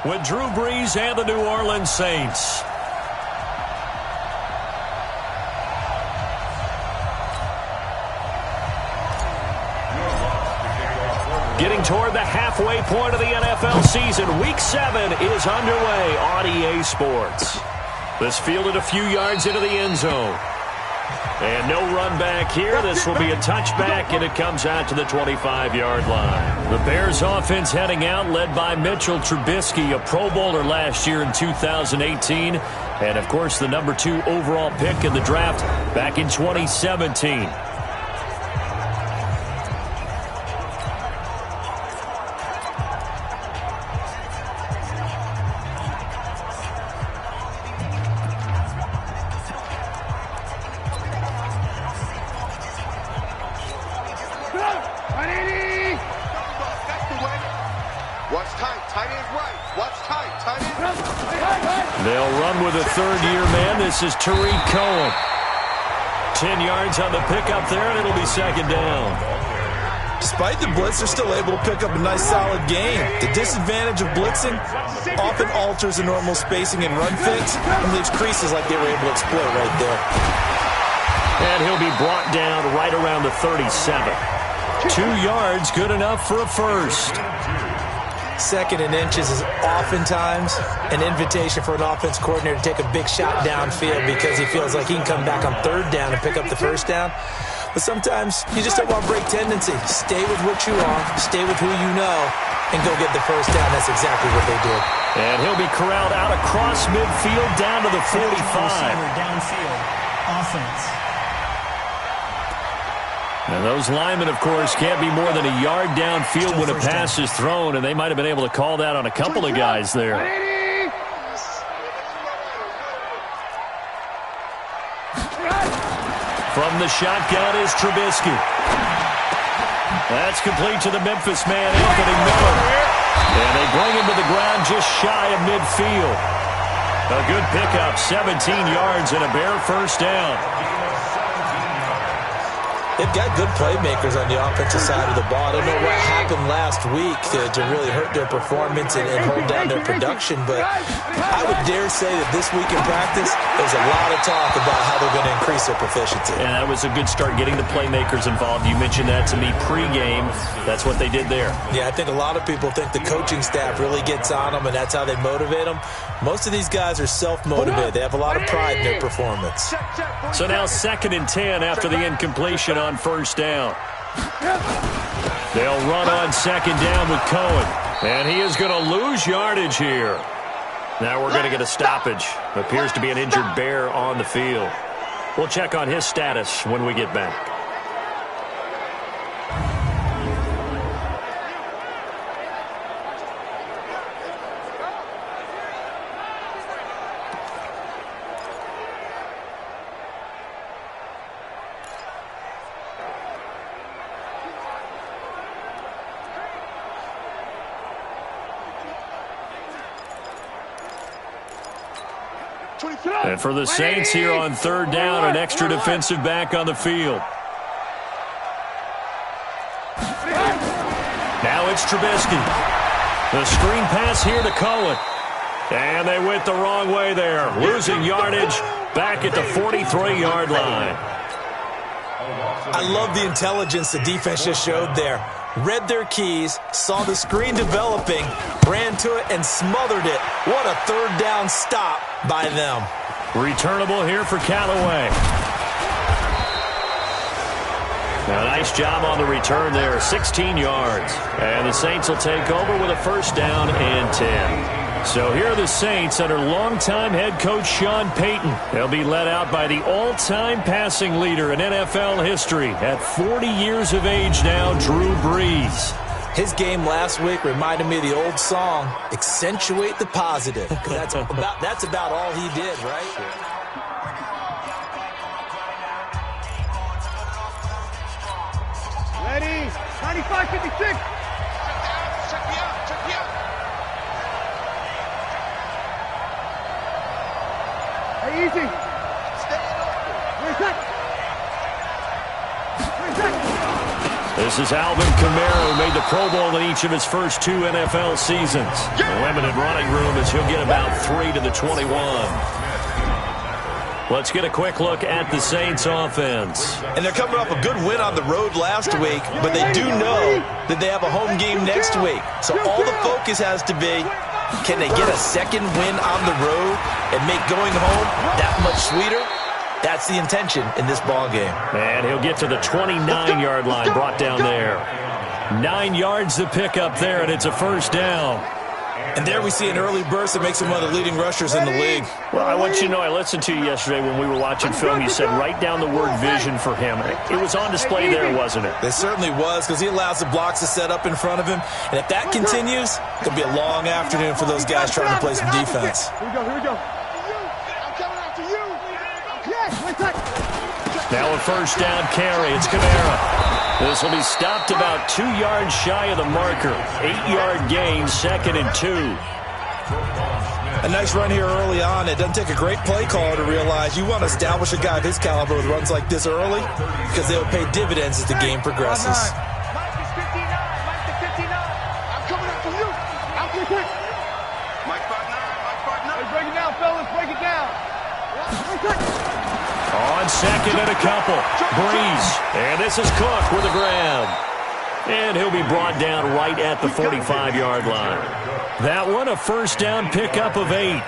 with Drew Brees and the New Orleans Saints. Getting toward the halfway point of the NFL season, Week 7 is underway on EA Sports. This fielded a few yards into the end zone. And no run back here. This will be a touchback, and it comes out to the 25-yard line. The Bears offense heading out, led by Mitchell Trubisky, a Pro Bowler last year in 2018. And, of course, the number 2 overall pick in the draft back in 2017. They'll run with a third-year man. This is Tariq Cohen. 10 yards on the pickup there, and it'll be second down. Despite the blitz, they're still able to pick up a nice, solid gain. The disadvantage of blitzing often alters the normal spacing and run fits and leaves creases like they were able to exploit right there. And he'll be brought down right around the 37. 2 yards, good enough for a first. Second and inches is oftentimes an invitation for an offense coordinator to take a big shot downfield because he feels like he can come back on third down and pick up the first down. But sometimes you just don't want to break tendency. Stay with what you are, stay with who you know, and go get the first down. That's exactly what they did. And he'll be corralled out across midfield down to the 45. Downfield, offense. And those linemen, of course, can't be more than a yard downfield when a pass is thrown, and they might have been able to call that on a couple of guys there. From the shotgun is Trubisky. That's complete to the Memphis man, Anthony Miller. And they bring him to the ground just shy of midfield. A good pickup, 17 yards and a bare first down. They've got good playmakers on the offensive side of the ball. I don't know what happened last week to really hurt their performance and hold down their production, but I would dare say that this week in practice, there's a lot of talk about how they're going to increase their proficiency. And that was a good start, getting the playmakers involved. You mentioned that to me pregame. That's what they did there. Yeah, I think a lot of people think the coaching staff really gets on them, and that's how they motivate them. Most of these guys are self-motivated. They have a lot of pride in their performance. So now 2nd and 10 after the incompletion on first down. They'll run on second down with Cohen. And he is going to lose yardage here. Now we're going to get a stoppage. Appears to be an injured Bear on the field. We'll check on his status when we get back. And for the Saints here on third down, an extra defensive back on the field. Now it's Trubisky. The screen pass here to Cohen. And they went the wrong way there. Losing yardage back at the 43-yard line. I love the intelligence the defense just showed there. Read their keys, saw the screen developing, ran to it, and smothered it. What a third down stop by them. Returnable here for Callaway. Now, nice job on the return there, 16 yards. And the Saints will take over with a first down and 10. So here are the Saints under longtime head coach Sean Payton. They'll be led out by the all-time passing leader in NFL history at 40 years of age now, Drew Brees. His game last week reminded me of the old song, Accentuate the Positive. That's about all he did, right? Ready? 95-56. Hey, easy. Where's that? This is Alvin Kamara, who made the Pro Bowl in each of his first 2 NFL seasons. A limited running room as he'll get about 3 to the 21. Let's get a quick look at the Saints offense. And they're coming off a good win on the road last week, but they do know that they have a home game next week. So all the focus has to be, can they get a second win on the road and make going home that much sweeter? That's the intention in this ball game. And he'll get to the 29-yard line, brought down there. 9 yards to pick up there, and it's a first down. And there we see an early burst that makes him one of the leading rushers in the league. Well, I want you to know, I listened to you yesterday when we were watching film. You said write down the word vision for him. It was on display there, wasn't it? It certainly was, because he allows the blocks to set up in front of him. And if that continues, it could be a long afternoon for those guys trying to play some defense. Here we go. I'm coming after you. Now a first down carry. It's Kamara. This will be stopped about 2 yards shy of the marker. 8-yard gain, 2nd and 2. A nice run here early on. It doesn't take a great play caller to realize you want to establish a guy of his caliber with runs like this early, because they'll pay dividends as the game progresses. Mike is 59. I'm coming after you. I'm quick. Mike 5'9". Break it down, fellas. Break it down. On second and a couple. Breeze. And this is Cook with a grab. And he'll be brought down right at the 45-yard line. That one, a first down pickup of 8.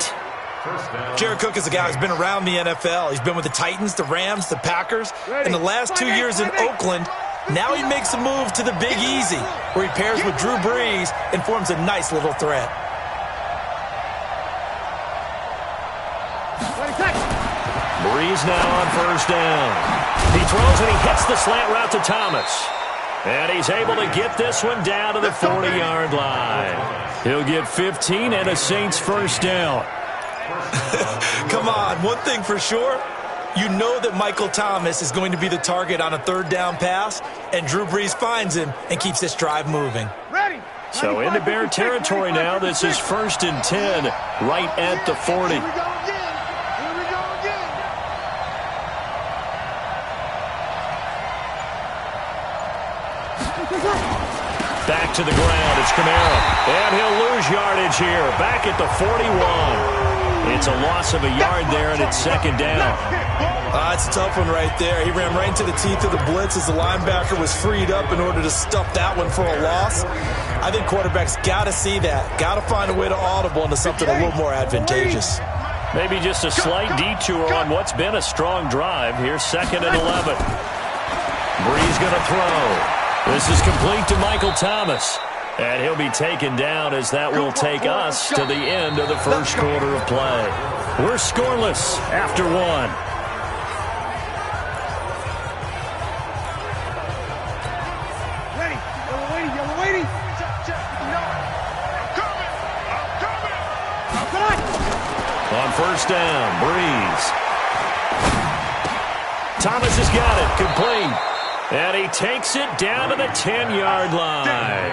Jared Cook is a guy who's been around the NFL. He's been with the Titans, the Rams, the Packers. In the last 2 years in Oakland, now he makes a move to the Big Easy, where he pairs with Drew Brees and forms a nice little threat. Breeze now on first down. He throws and he hits the slant route to Thomas. And he's able to get this one down to the 40-yard line. He'll get 15 and a Saints first down. Come on, one thing for sure, you know that Michael Thomas is going to be the target on a third down pass, and Drew Brees finds him and keeps this drive moving. Ready. So into Bear territory now. This is 1st and 10 right at the 40. Here we go again. Back to the ground, it's Kamara. And he'll lose yardage here, back at the 41. It's a loss of a yard there, and it's 2nd down. It's a tough one right there. He ran right into the teeth of the blitz as the linebacker was freed up in order to stuff that one for a loss. I think quarterbacks got to see that, got to find a way to audible into something a little more advantageous. Maybe just a slight detour on what's been a strong drive. Here's 2nd and 11. Breeze going to throw. This is complete to Michael Thomas. And he'll be taken down as that will take us to the end of the first quarter of play. We're scoreless after 1. Ready. Yellow waiting. I'm coming. On first down, Breeze. Thomas has got it, complete. And he takes it down to the 10-yard line.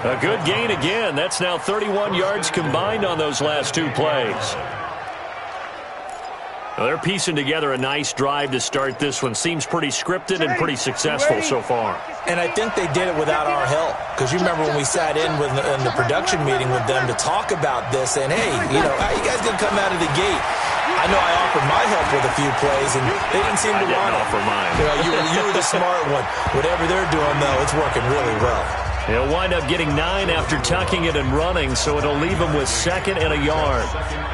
A good gain again. That's now 31 yards combined on those last 2 plays. Well, they're piecing together a nice drive to start this one. Seems pretty scripted and pretty successful so far. And I think they did it without our help. Because you remember when we sat in the production meeting with them to talk about this, saying, hey, how you guys going to come out of the gate? I know I offered my help with a few plays, and they didn't seem to want to offer mine. You were the smart one. Whatever they're doing, though, it's working really well. He'll wind up getting 9 after tucking it and running, so it'll leave him with 2nd and a yard.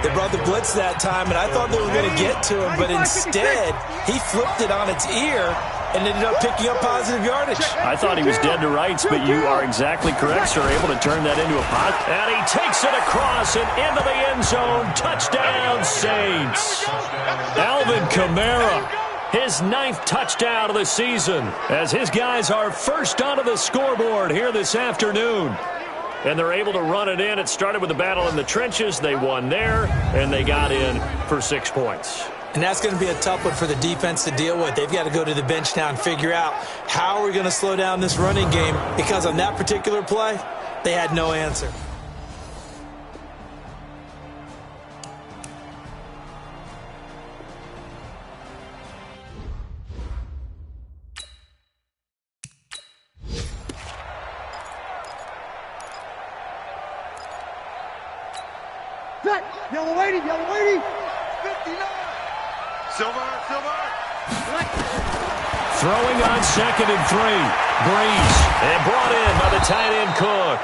They brought the blitz that time, and I thought they were going to get to him, but instead, he flipped it on its ear and ended up picking up positive yardage. I thought he was dead to rights, but you are exactly correct, sir. Able to turn that into a pot. And he takes it across and into the end zone. Touchdown, Saints. Alvin Kamara, his 9th touchdown of the season, as his guys are first onto the scoreboard here this afternoon. And they're able to run it in. It started with a battle in the trenches. They won there, and they got in for 6 points. And that's going to be a tough one for the defense to deal with. They've got to go to the bench now and figure out how are we going to slow down this running game, because on that particular play, they had no answer. Set. Yellow 80, yellow 80. 59. Silver, silver. Throwing on 2nd and 3. Breeze. And brought in by the tight end Cook.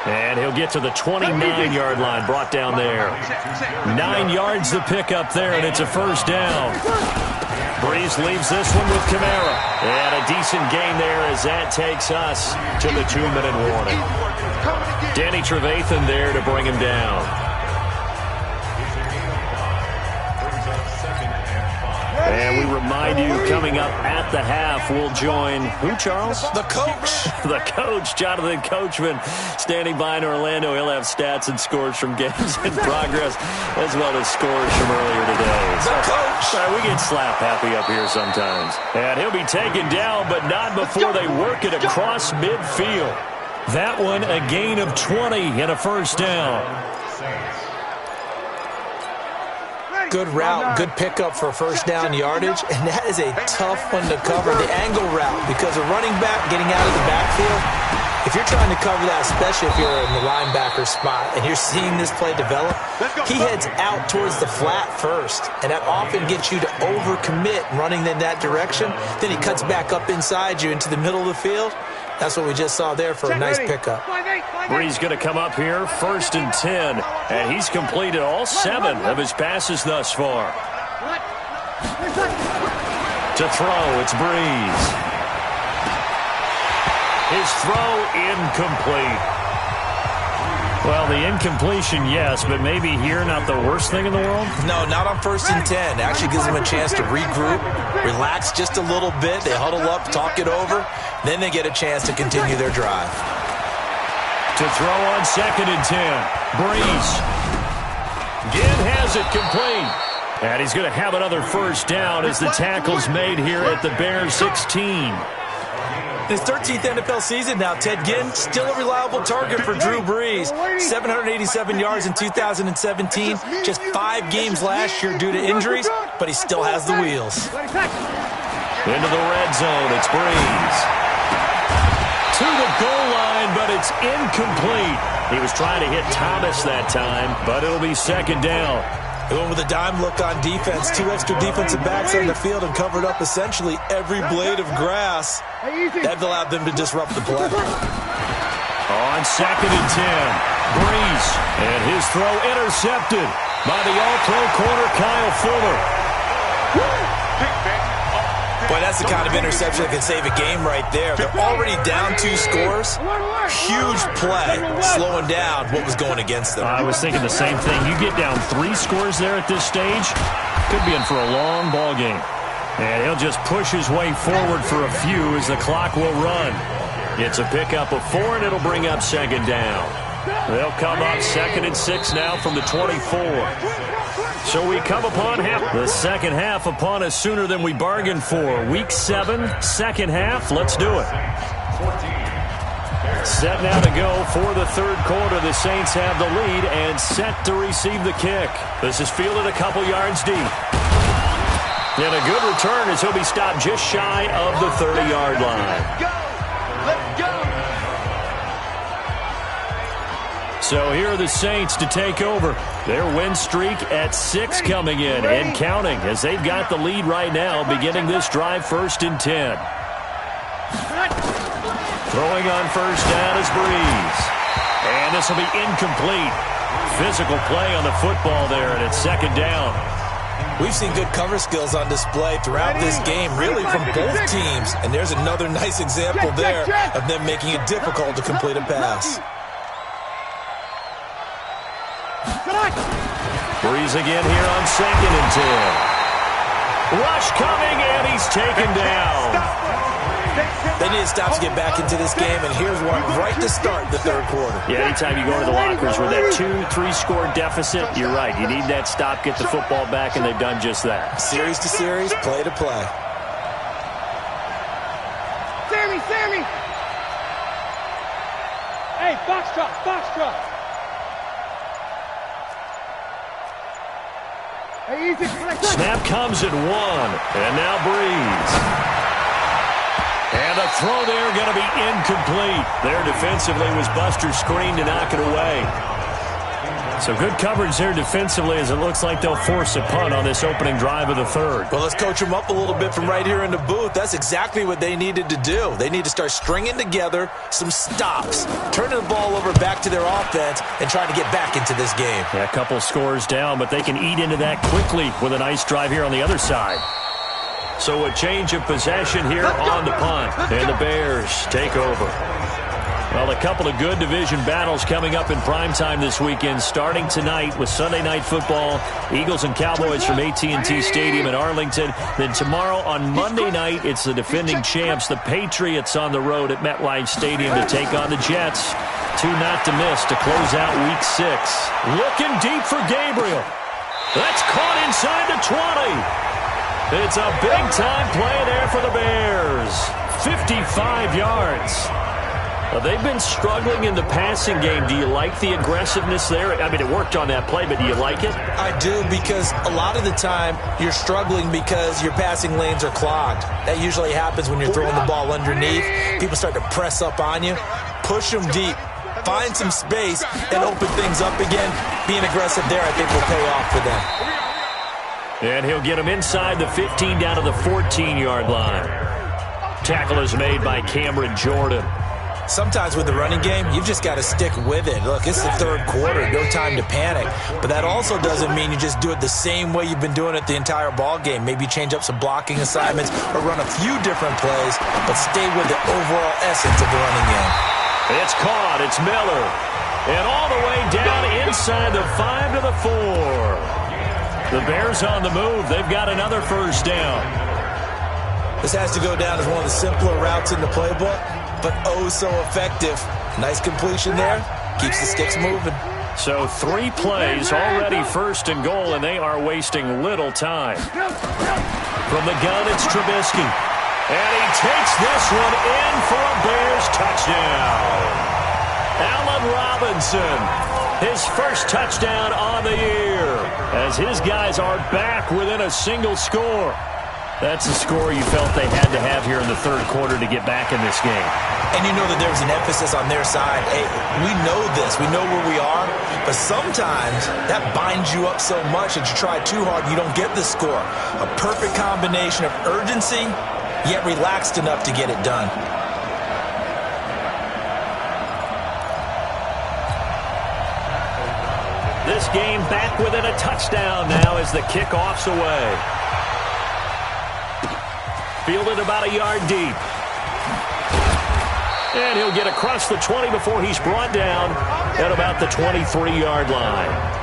And he'll get to the 29-yard line, brought down there. 9 yards to pick up there, and it's a first down. Breeze leaves this one with Kamara. And a decent gain there as that takes us to the 2-minute warning. Danny Trevathan there to bring him down. And we remind you, coming up at the half, we'll join who, Charles? The coach. The coach, Jonathan Coachman, standing by in Orlando. He'll have stats and scores from games in progress, as well as scores from earlier today. The coach. We get slap happy up here sometimes. And he'll be taken down, but not before they work it across midfield. That one, a gain of 20 and a first down. Good route, good pickup for first down yardage, and that is a tough one to cover, the angle route, because a running back getting out of the backfield, if you're trying to cover that, especially if you're in the linebacker spot and you're seeing this play develop, he heads out towards the flat first, and that often gets you to overcommit running in that direction. Then he cuts back up inside you into the middle of the field. That's what we just saw there for a nice pickup. Bree's going to come up here, 1st and 10, and he's completed all 7 of his passes thus far. To throw, it's Breeze. His throw incomplete. Well, the incompletion, yes, but maybe here not the worst thing in the world? No, not on 1st and 10. It actually gives them a chance to regroup, relax just a little bit. They huddle up, talk it over. Then they get a chance to continue their drive. To throw on 2nd and 10. Breeze. Again has it complete. And he's going to have another first down as the tackle's made here at the Bears 16. His 13th NFL season now, Ted Ginn, still a reliable target for Drew Brees. 787 yards in 2017, just 5 games last year due to injuries, but he still has the wheels. Into the red zone, it's Breeze. To the goal line, but it's incomplete. He was trying to hit Thomas that time, but it'll be 2nd down. They went with a dime look on defense. 2 extra defensive backs on the field and covered up essentially every blade of grass. That allowed them to disrupt the play. On 2nd and 10, Breeze. And his throw intercepted by the all-pro corner Kyle Fuller. Boy, that's the kind of interception that can save a game right there. They're already down 2 scores. Huge play, slowing down what was going against them. I was thinking the same thing. You get down 3 scores there at this stage, could be in for a long ball game. And he'll just push his way forward for a few as the clock will run. It's a pickup of 4, and it'll bring up 2nd down. They'll come up 2nd and 6 now from the 24. So we come upon the second half upon us sooner than we bargained for. Week 7, second half. Let's do it. Set now to go for the 3rd quarter. The Saints have the lead and set to receive the kick. This is fielded a couple yards deep. And a good return as he'll be stopped just shy of the 30-yard line. Let's go. So here are the Saints to take over. Their win streak at 6 coming in and counting as they've got the lead right now beginning this drive 1st and 10. Throwing on 1st down is Breeze. And this will be incomplete. Physical play on the football there, and it's 2nd down. We've seen good cover skills on display throughout this game, really from both teams. And there's another nice example there of them making it difficult to complete a pass. Breeze again here on 2nd and 10. Rush coming, and he's taken down. They need to stop to get back into this game, and here's one right to start the 3rd quarter. Yeah, anytime you go to the lockers with that 2-3 score deficit, you're right. You need that stop, get the football back, and they've done just that. Series to series, play to play. Sammy! Hey, foxtrot! Hey, easy. Snap comes at 1, and now Breeze. And the throw there going to be incomplete. There defensively was Buster's screen to knock it away. So good coverage there defensively as it looks like they'll force a punt on this opening drive of the third. Well, let's coach them up a little bit from right here in the booth. That's exactly what they needed to do. They need to start stringing together some stops, turning the ball over back to their offense, and trying to get back into this game. Yeah, a couple scores down, but they can eat into that quickly with a nice drive here on the other side. So a change of possession here on the punt, and the Bears take over. Well, a couple of good division battles coming up in primetime this weekend, starting tonight with Sunday Night Football, Eagles and Cowboys from AT&T Stadium in Arlington. Then tomorrow on Monday night, it's the defending champs, the Patriots, on the road at MetLife Stadium to take on the Jets. Two not to miss to close out Week 6. Looking deep for Gabriel. That's caught inside the 20. It's a big-time play there for the Bears. 55 yards. They've been struggling in the passing game. Do you like the aggressiveness there? I mean, it worked on that play, but do you like it? I do, because a lot of the time you're struggling because your passing lanes are clogged. That usually happens when you're throwing the ball underneath. People start to press up on you. Push them deep. Find some space and open things up again. Being aggressive there, I think, will pay off for them. And he'll get him inside the 15 down to the 14-yard line. Tackle is made by Cameron Jordan. Sometimes with the running game, you've just got to stick with it. Look, it's the third quarter, no time to panic. But that also doesn't mean you just do it the same way you've been doing it the entire ball game. Maybe change up some blocking assignments or run a few different plays, but stay with the overall essence of the running game. It's caught. It's Miller. And all the way down inside the 5 to the 4. The Bears on the move. They've got another first down. This has to go down as one of the simpler routes in the playbook, but oh so effective. Nice completion there. Keeps the sticks moving. So 3 plays already first and goal, and they are wasting little time. From the gun, it's Trubisky. And he takes this one in for a Bears touchdown. Allen Robinson, his first touchdown on the year, as his guys are back within a single score. That's a score you felt they had to have here in the third quarter to get back in this game. And you know that there was an emphasis on their side. Hey, we know this. We know where we are. But sometimes that binds you up so much that you try too hard, you don't get the score. A perfect combination of urgency, yet relaxed enough to get it done. This game back within a touchdown now as the kickoff's away. Fielded about a yard deep. And he'll get across the 20 before he's brought down at about the 23-yard line.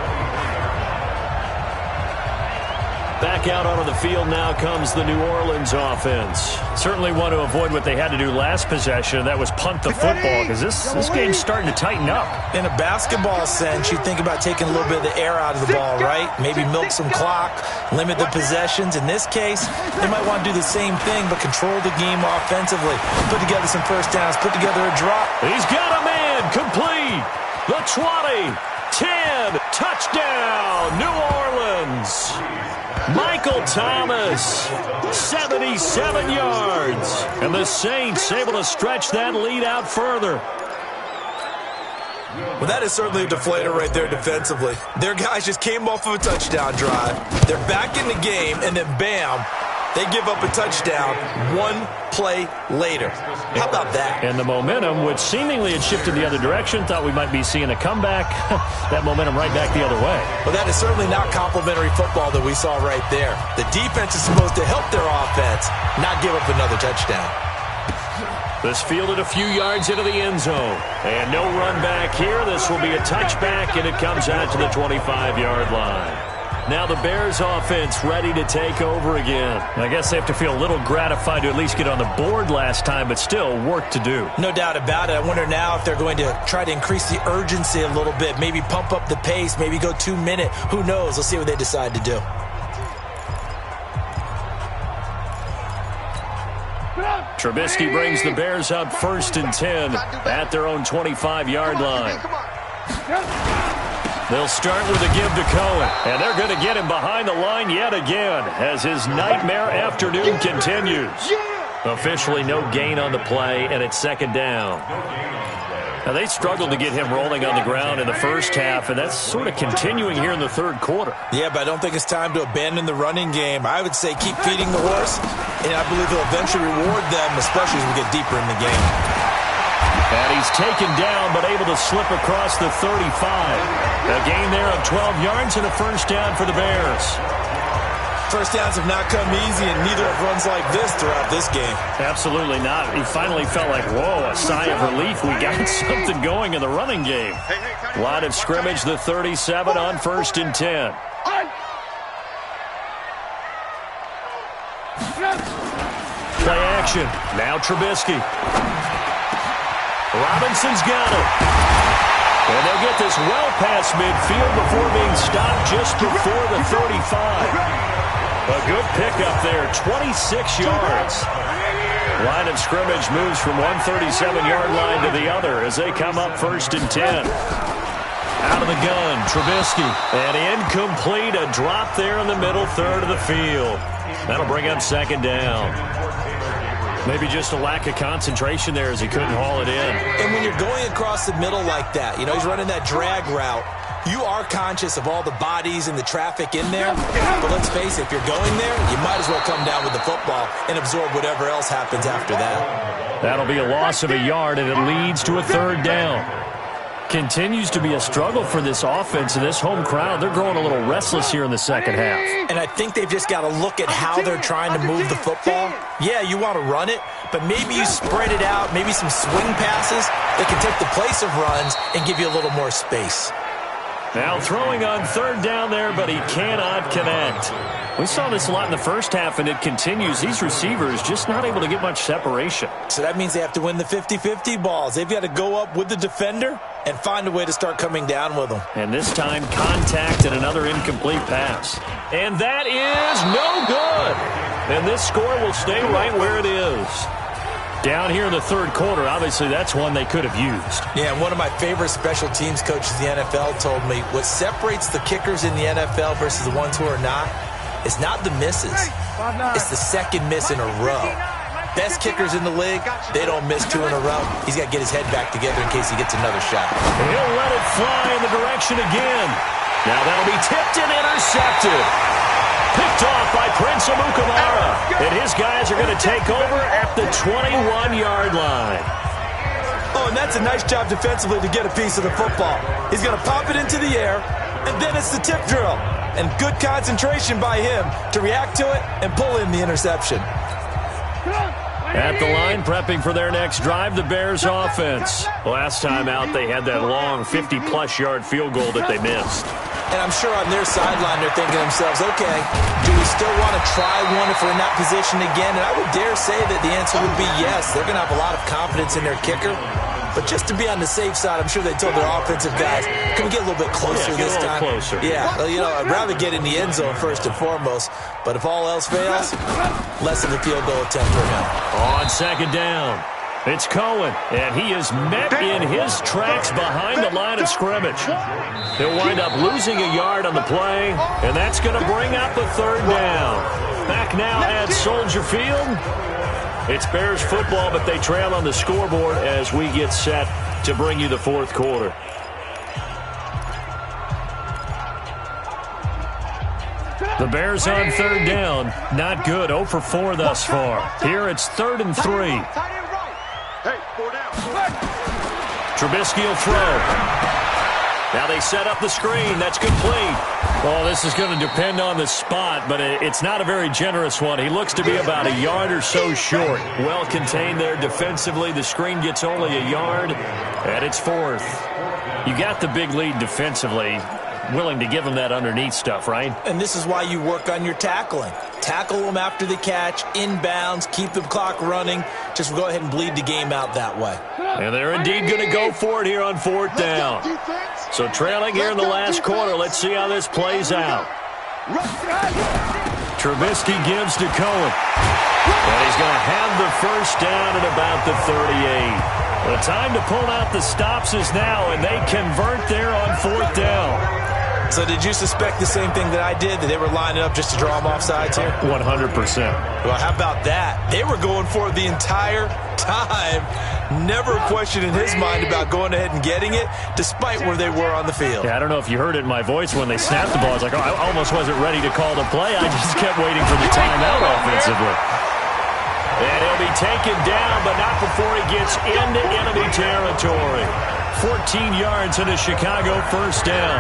Back out onto the field now comes the New Orleans offense. Certainly want to avoid what they had to do last possession. That was punt the football, because this game's starting to tighten up. In a basketball sense, you think about taking a little bit of the air out of the ball, right? Maybe milk some clock, limit the possessions. In this case, they might want to do the same thing, but control the game offensively. Put together some first downs, put together a drop. He's got a man complete. The 20, 10, touchdown, New Orleans. Michael Thomas, 77 yards. And the Saints able to stretch that lead out further. Well, that is certainly a deflator right there defensively. Their guys just came off of a touchdown drive. They're back in the game, and then bam, they give up a touchdown one play later. How about that? And the momentum, which seemingly had shifted the other direction, thought we might be seeing a comeback. That momentum right back the other way. Well, that is certainly not complimentary football that we saw right there. The defense is supposed to help their offense, not give up another touchdown. This fielded a few yards into the end zone. And no run back here. This will be a touchback, and it comes out to the 25-yard line. Now the Bears offense ready to take over again. I guess they have to feel a little gratified to at least get on the board last time, but still work to do. No doubt about it. I wonder now if they're going to try to increase the urgency a little bit, maybe pump up the pace, maybe go 2-minute. Who knows? We'll see what they decide to do. Trubisky brings the Bears up 1st and 10 at their own 25-yard line. They'll start with a give to Cohen, and they're going to get him behind the line yet again as his nightmare afternoon continues. Officially no gain on the play, and it's 2nd down. Now, they struggled to get him rolling on the ground in the first half, and that's sort of continuing here in the third quarter. Yeah, but I don't think it's time to abandon the running game. I would say keep feeding the horse, and I believe he'll eventually reward them, especially as we get deeper in the game. And he's taken down, but able to slip across the 35. A gain there of 12 yards and a first down for the Bears. First downs have not come easy, and neither have runs like this throughout this game. Absolutely not. He finally felt like, whoa, a sigh of relief. We got something going in the running game. Line of scrimmage, the 37 on 1st and 10. Play action. Now Trubisky. Robinson's got it. And they'll get this well past midfield before being stopped just before the 35. A good pickup there, 26 yards. Line of scrimmage moves from one 37-yard line to the other as they come up 1st and 10. Out of the gun, Trubisky. And incomplete, a drop there in the middle third of the field. That'll bring up 2nd down. Maybe just a lack of concentration there as he couldn't haul it in. And when you're going across the middle like that, you know, he's running that drag route, you are conscious of all the bodies and the traffic in there. But let's face it, if you're going there, you might as well come down with the football and absorb whatever else happens after that. That'll be a loss of a yard, and it leads to a 3rd down. Continues to be a struggle for this offense and this home crowd. They're growing a little restless here in the second half. And I think they've just got to look at how they're trying to move the football. Yeah, you want to run it, but maybe you spread it out, maybe some swing passes that can take the place of runs and give you a little more space. Now throwing on 3rd down there, but he cannot connect. We saw this a lot in the first half, and it continues. These receivers just not able to get much separation. So that means they have to win the 50-50 balls. They've got to go up with the defender and find a way to start coming down with them. And this time, contact and another incomplete pass. And that is no good. And this score will stay right where it is. Down here in the third quarter, obviously that's one they could have used. Yeah, and one of my favorite special teams coaches in the NFL told me what separates the kickers in the NFL versus the ones who are not is not the misses. It's the second miss in a row. Best kickers in the league, they don't miss 2 in a row. He's got to get his head back together in case he gets another shot. And he'll let it fly in the direction again. Now that'll be tipped and intercepted. Picked off by Prince Amukamara. And his guys are going to take over at the 21-yard line. Oh, and that's a nice job defensively to get a piece of the football. He's going to pop it into the air, and then it's the tip drill. And good concentration by him to react to it and pull in the interception. At the line, prepping for their next drive, the Bears offense. Last time out, they had that long 50-plus yard field goal that they missed. And I'm sure on their sideline they're thinking to themselves, okay, do we still want to try one if we're in that position again? And I would dare say that the answer would be yes. They're going to have a lot of confidence in their kicker. But just to be on the safe side, I'm sure they told their offensive guys, can we get a little bit closer this time? Closer. Yeah, well, you know, I'd rather get in the end zone first and foremost. But if all else fails, less of a field goal attempt for him. On 2nd down, it's Cohen, and he is met in his tracks behind the line of scrimmage. He'll wind up losing a yard on the play, and that's going to bring up a 3rd down. Back now at Soldier Field. It's Bears football, but they trail on the scoreboard as we get set to bring you the 4th quarter. The Bears on 3rd down. Not good. 0 for 4 thus far. Here it's 3rd and 3. Trubisky will throw. Now they set up the screen. That's complete. Well, this is going to depend on the spot, but it's not a very generous one. He looks to be about a yard or so short. Well contained there defensively. The screen gets only a yard, and it's 4th. You got the big lead defensively. Willing to give him that underneath stuff, right? And this is why you work on your tackling. Tackle them after the catch, inbounds, keep the clock running. Just go ahead and bleed the game out that way. And they're indeed going to go for it here on 4th down. So trailing here in the last quarter. Let's see how this plays out. Trubisky gives to Cohen. And he's going to have the first down at about the 38. The time to pull out the stops is now, and they convert there on 4th down. So did you suspect the same thing that I did, that they were lining up just to draw him offsides here? 100%. Well, how about that? They were going for it the entire time. Never a question in his mind about going ahead and getting it, despite where they were on the field. Yeah, I don't know if you heard it in my voice when they snapped the ball. I was like, oh, I almost wasn't ready to call the play. I just kept waiting for the timeout offensively. And he'll be taken down, but not before he gets into enemy territory. 14 yards and a Chicago first down.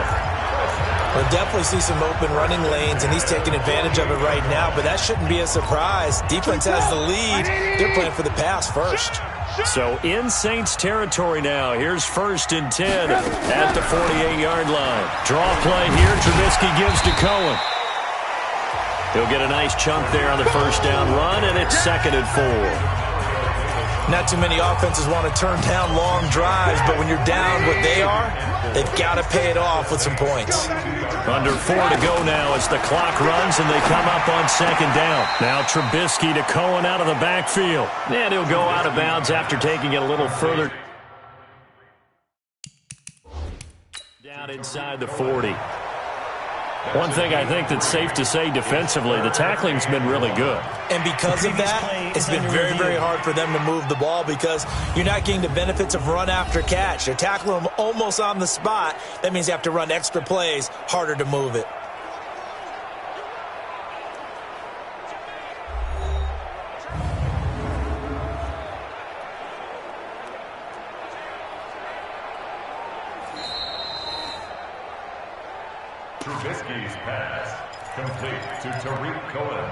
We'll definitely see some open running lanes, and he's taking advantage of it right now, but that shouldn't be a surprise. Defense has the lead. They're playing for the pass first. So in Saints territory now. Here's 1st and 10 at the 48-yard line. Draw play here. Trubisky gives to Cohen. He'll get a nice chunk there on the first down run, and it's 2nd and 4. Not too many offenses want to turn down long drives, but when you're down what they are, they've got to pay it off with some points. Under 4 to go now as the clock runs and they come up on 2nd down. Now Trubisky to Cohen out of the backfield. And he'll go out of bounds after taking it a little further. Down inside the 40. One thing I think that's safe to say defensively, the tackling's been really good. And because of that, it's been very, very hard for them to move the ball because you're not getting the benefits of run after catch. They're tackling them almost on the spot. That means you have to run extra plays, harder to move it. Trubisky's pass complete to Tariq Cohen.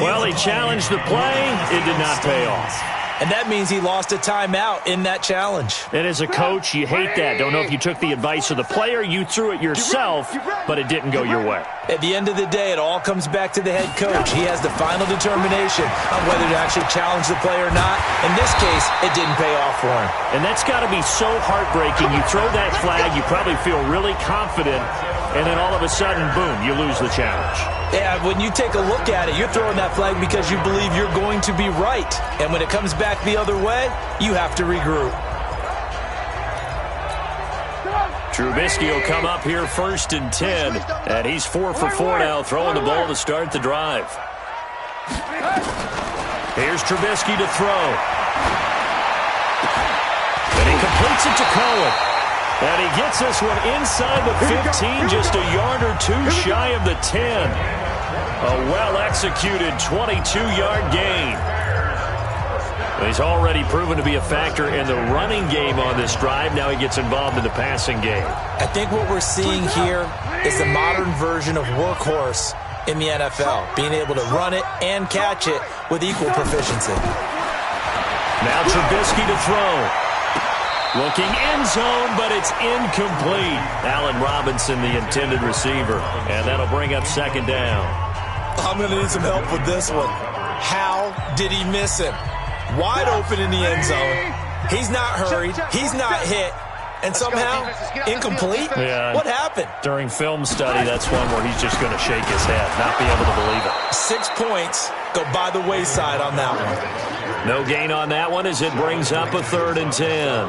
Well, he challenged the play. It did not pay off. And that means he lost a timeout in that challenge. And as a coach, you hate that. Don't know if you took the advice of the player, you threw it yourself, but it didn't go your way. At the end of the day, it all comes back to the head coach. He has the final determination on whether to actually challenge the play or not. In this case, it didn't pay off for him. And that's got to be so heartbreaking. You throw that flag, you probably feel really confident, and then all of a sudden, boom, you lose the challenge. Yeah, when you take a look at it, you're throwing that flag because you believe you're going to be right. And when it comes back the other way, you have to regroup. Trubisky will come up here 1st and 10, and he's 4 for 4 now, throwing the ball to start the drive. Here's Trubisky to throw. And he completes it to Cohen. And he gets this one inside the 15, just a yard or two shy of the 10. A well-executed 22-yard gain. He's already proven to be a factor in the running game on this drive. Now he gets involved in the passing game. I think what we're seeing here is the modern version of workhorse in the NFL, being able to run it and catch it with equal proficiency. Now Trubisky to throw. Looking end zone, but it's incomplete. Allen Robinson, the intended receiver. And that'll bring up 2nd down. I'm going to need some help with this one. How did he miss him? Wide open in the end zone. He's not hurried. He's not hit. And somehow, incomplete? Yeah. What happened? During film study, that's one where he's just going to shake his head, not be able to believe it. 6 points go by the wayside on that one. No gain on that one as it brings up a 3rd and 10.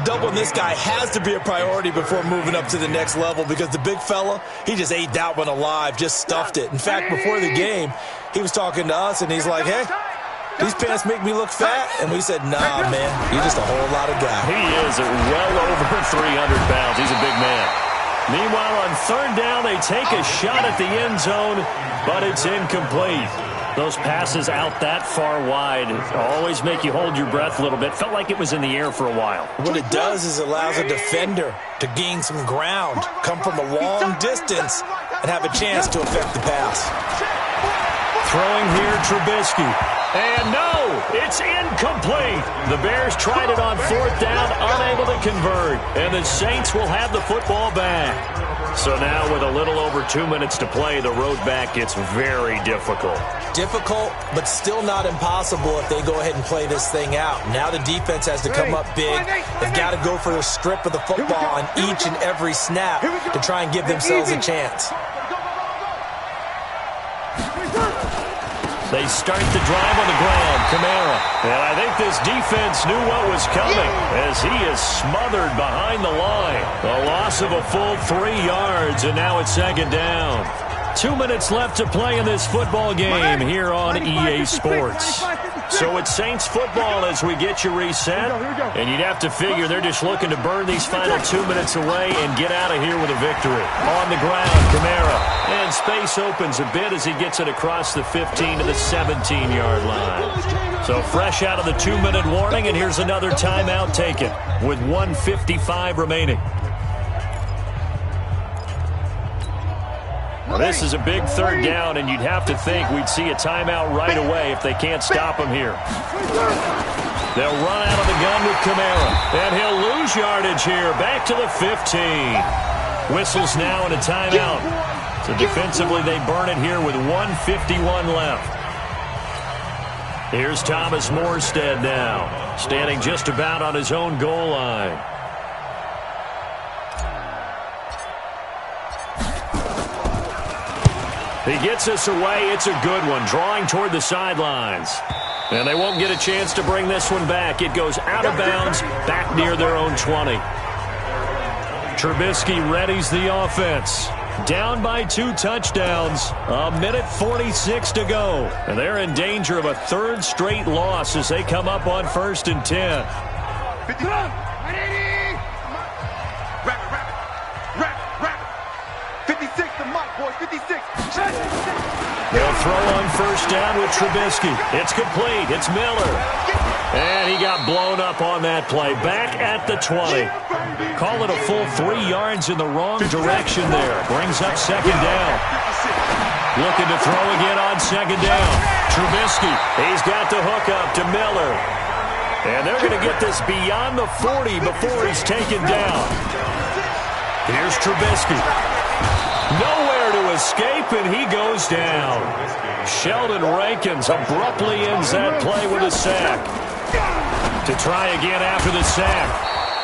Doubling this guy has to be a priority before moving up to the next level because the big fella, he just ate that one alive, just stuffed it. In fact, before the game, he was talking to us, and he's like, hey, these pants make me look fat. And we said, nah, man, you're just a whole lot of guy. He is well over 300 pounds. He's a big man. Meanwhile, on 3rd down, they take a shot at the end zone, but it's incomplete. Those passes out that far wide always make you hold your breath a little bit. Felt like it was in the air for a while. What it does is it allows a defender to gain some ground, come from a long distance, and have a chance to affect the pass. Throwing here, Trubisky. And no, it's incomplete. The Bears tried it on 4th down, unable to convert. And the Saints will have the football back. So now with a little over 2 minutes to play, the road back gets very difficult. Difficult, but still not impossible if they go ahead and play this thing out. Now the defense has to come up big. They've got to go for the strip of the football on each and every snap to try and give themselves a chance. They start the drive on the ground. Kamara. And I think this defense knew what was coming as he is smothered behind the line. A loss of a full 3 yards, and now it's second down. 2 minutes left to play in this football game here on EA Sports. So it's Saints football as we get you reset. And you'd have to figure they're just looking to burn these final 2 minutes away and get out of here with a victory. On the ground, Kamara. And space opens a bit as he gets it across the 15 to the 17-yard line. So fresh out of the 2-minute warning, and here's another timeout taken with 1:55 remaining. Well, this is a big third down, and you'd have to think we'd see a timeout right away if they can't stop him here. They'll run out of the gun with Kamara, and he'll lose yardage here, back to the 15. Whistles now and a timeout. So defensively, they burn it here with 1:51 left. Here's Thomas Morstead now, standing just about on his own goal line. He gets us away. It's a good one, drawing toward the sidelines. And they won't get a chance to bring this one back. It goes out of bounds, back near their own 20. Trubisky readies the offense. Down by 2 touchdowns. 1:46 to go. And they're in danger of a third straight loss as they come up on 1st and 10. 59. 56, the mark, boys. 56. They'll throw on 1st down with Trubisky. It's complete. It's Miller. And he got blown up on that play. Back at the 20. Call it a full 3 yards in the wrong direction there. Brings up 2nd down. Looking to throw again on 2nd down. Trubisky. He's got the hook up to Miller. And they're going to get this beyond the 40 before he's taken down. Here's Trubisky. Nowhere to escape, and he goes down. Sheldon Rankins abruptly ends that play with a sack. To try again after the sack.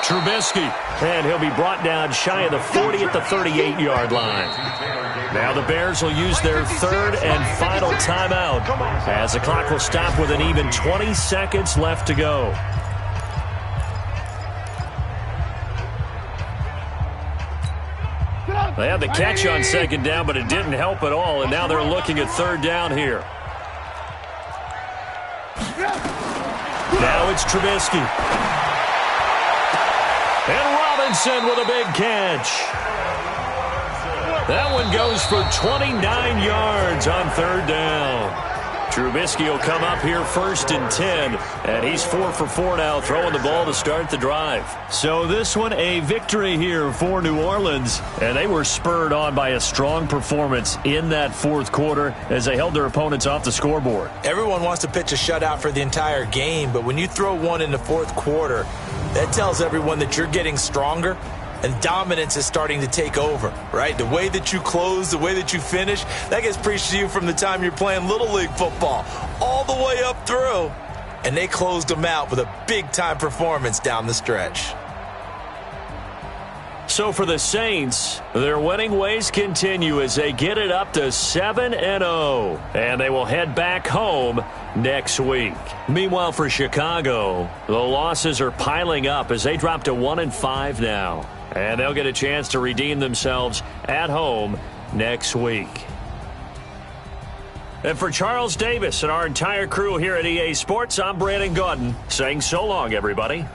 Trubisky, and he'll be brought down shy of the 40 at the 38-yard line. Now the Bears will use their 3rd and final timeout as the clock will stop with an even 20 seconds left to go. They had the catch on 2nd down, but it didn't help at all, and now they're looking at 3rd down here. Now it's Trubisky. And Robinson with a big catch. That one goes for 29 yards on 3rd down. Trubisky will come up here 1st and 10, and he's 4 for 4 now, throwing the ball to start the drive. So this one a victory here for New Orleans, and they were spurred on by a strong performance in that 4th quarter as they held their opponents off the scoreboard. Everyone wants to pitch a shutout for the entire game, but when you throw one in the 4th quarter, that tells everyone that you're getting stronger. And dominance is starting to take over, right? The way that you close, the way that you finish, that gets preached to you from the time you're playing Little League football all the way up through. And they closed them out with a big-time performance down the stretch. So for the Saints, their winning ways continue as they get it up to 7-0. And they will head back home next week. Meanwhile, for Chicago, the losses are piling up as they drop to 1-5 now. And they'll get a chance to redeem themselves at home next week. And for Charles Davis and our entire crew here at EA Sports, I'm Brandon Gaudin saying so long, everybody.